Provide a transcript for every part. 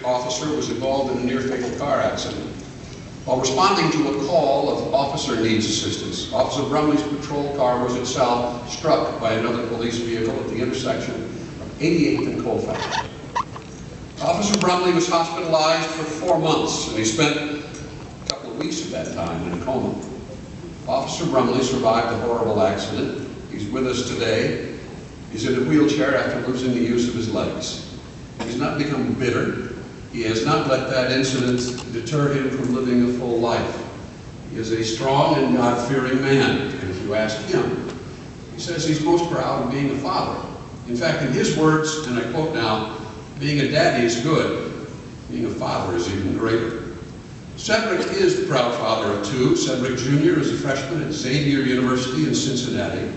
officer was involved in a near-fatal car accident. While responding to a call of officer needs assistance, Officer Brumley's patrol car was itself struck by another police vehicle at the intersection of 88th and Colfax. Officer Brumley was hospitalized for 4 months, and he spent a couple of weeks of that time in a coma. Officer Brumley survived the horrible accident. He's with us today. He's in a wheelchair after losing the use of his legs. He's not become bitter. He has not let that incident deter him from living a full life. He is a strong and God-fearing man, and if you ask him, he says he's most proud of being a father. In fact, in his words, and I quote now, "Being a daddy is good. Being a father is even greater." Cedric is the proud father of 2. Cedric Jr. is a freshman at Xavier University in Cincinnati.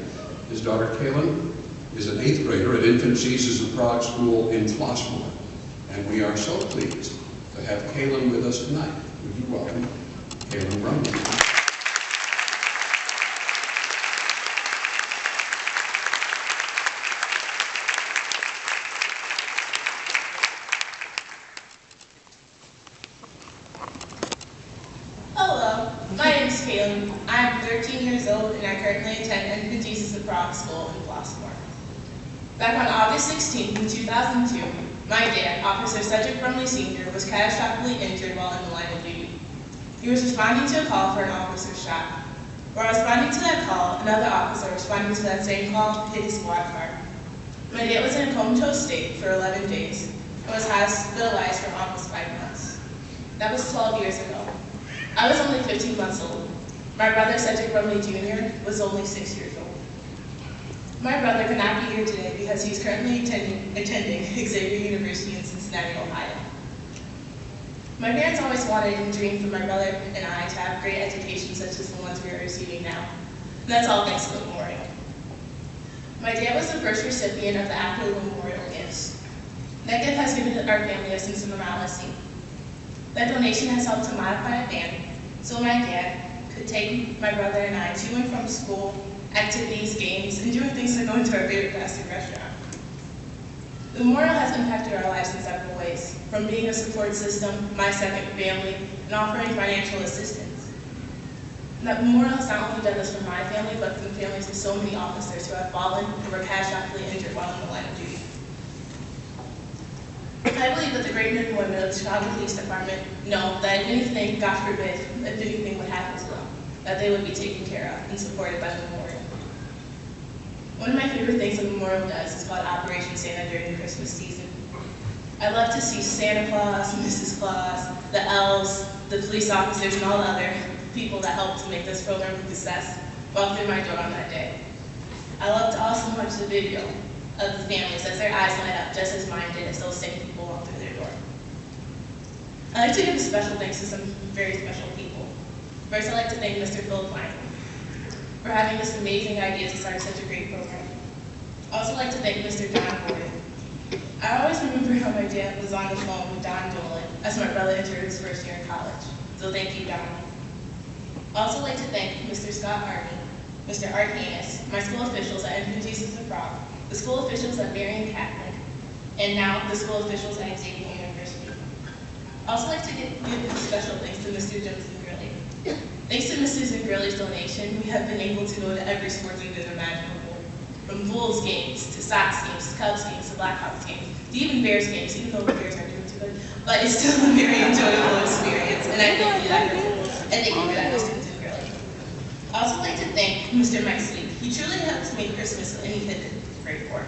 His daughter Calyn is an 8th grader at Infant Jesus of Prague School in Flossmoor. And we are so pleased to have Calyn with us tonight. Would you welcome Calyn Brumley? Hello, my name is Calyn. I'm 13 years old and I currently attend Infant Jesus of Prague School in Flossmoor. Back on August 16th in 2002, my dad, Officer Cedric Brumley Sr., was catastrophically injured while in the line of duty. He was responding to a call for an officer's shot. While responding to that call, another officer responding to that same call hit his squad car. My dad was in a comatose state for 11 days and was hospitalized for almost 5 months. That was 12 years ago. I was only 15 months old. My brother, Cedric Brumley Jr., was only 6 years old. My brother could not be here today because he's currently attending Xavier University in Cincinnati, Ohio. My parents always wanted and dreamed for my brother and I to have great education such as the ones we are receiving now. And that's all thanks to the memorial. My dad was the first recipient of the Active Memorial gifts. That gift has given our family a sense of normalcy. That donation has helped to modify a van so my dad could take my brother and I to and from school, activities, games, and doing things like going to our favorite fast food restaurant. The memorial has impacted our lives in several ways, from being a support system, my second family, and offering financial assistance. And that memorial has not only done this for my family, but for the families of so many officers who have fallen or were catastrophically injured while in the line of duty. I believe that the great men and women of the Chicago Police Department know that if anything, God forbid, if anything would happen to them, that they would be taken care of and supported by the memorial. One of my favorite things the memorial does is called Operation Santa during the Christmas season. I love to see Santa Claus, Mrs. Claus, the elves, the police officers, and all the other people that helped to make this program a success walk through my door on that day. I love to also watch the video of the families as their eyes light up just as mine did as those same people walked through their door. I'd like to give a special thanks to some very special people. First, I'd like to thank Mr. Phil Klein for having this amazing idea to start such a great program. I'd also like to thank Mr. Don Gordon. I always remember how my dad was on the phone with Don Dolan as my brother entered his first year in college. So thank you, Don. I'd also like to thank Mr. Scott Arney, Mr. Art Hanis, my school officials at Infant Jesus of Prague, the school officials at Marian Catholic, and now the school officials at Xavier University. I'd also like to give a special thanks to Mr. Jim Zingrilli. Thanks to Mr. Zingrilli's donation, we have been able to go to every sports event imaginable, from Bulls games, to Sox games, to Cubs games, to Blackhawks games, to even Bears games, even though the Bears aren't doing too good. But it's still a very enjoyable experience, and I thank you for that, Mr. Zingrilli. I'd also like to thank Mr. Mike Sleep. He truly helps make Christmas any kid is great for.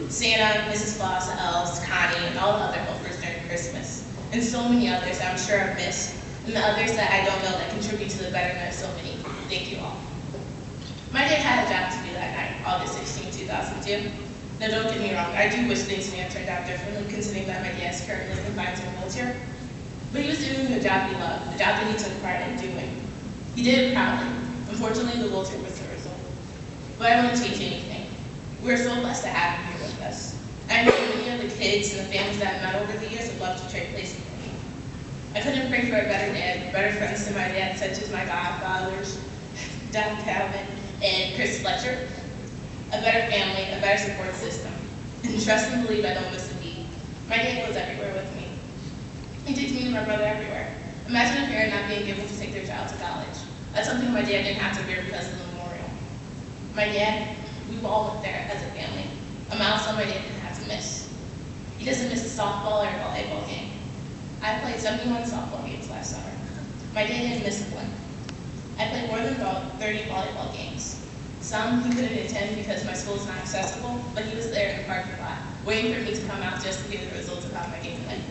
Santa, Mrs. Claus, the elves, Connie, and all the other helpers during Christmas, and so many others that I'm sure I've missed, and the others that I don't know that contribute to the betterment of so many. Thank you all. My dad had a job to do that night, August 16, 2002. Now don't get me wrong, I do wish things may have turned out differently considering that my dad is currently confined to a wheelchair. But he was doing a job he loved, a job that he took pride in doing. He did it proudly. Unfortunately, the wheelchair was the result. But I wouldn't change anything. We're so blessed to have him here with us. I know many of the kids and the families that I've met over the years would love to trade places with me. I couldn't pray for a better dad, better friends than my dad, such as my godfathers, Don Calvin, and Chris Fletcher. A better family, a better support system. And trust and believe I don't miss a beat. My dad was everywhere with me. He takes me and my brother everywhere. Imagine a parent not being able to take their child to college. That's something my dad didn't have to bear because of the memorial. My dad, we all went there as a family, a milestone my dad didn't have to miss. He doesn't miss a softball or a volleyball game. I played 71 softball games last summer. My dad didn't miss one. I played more than about 30 volleyball games. Some he couldn't attend because my school is not accessible, but he was there in the parking lot, waiting for me to come out just to hear the results of how my game went.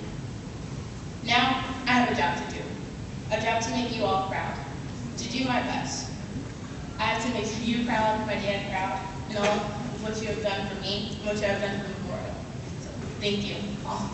Now, I have a job to do. A job to make you all proud. To do my best. I have to make you proud, my dad proud, and all of what you have done for me, and what you have done for the memorial. So, thank you all.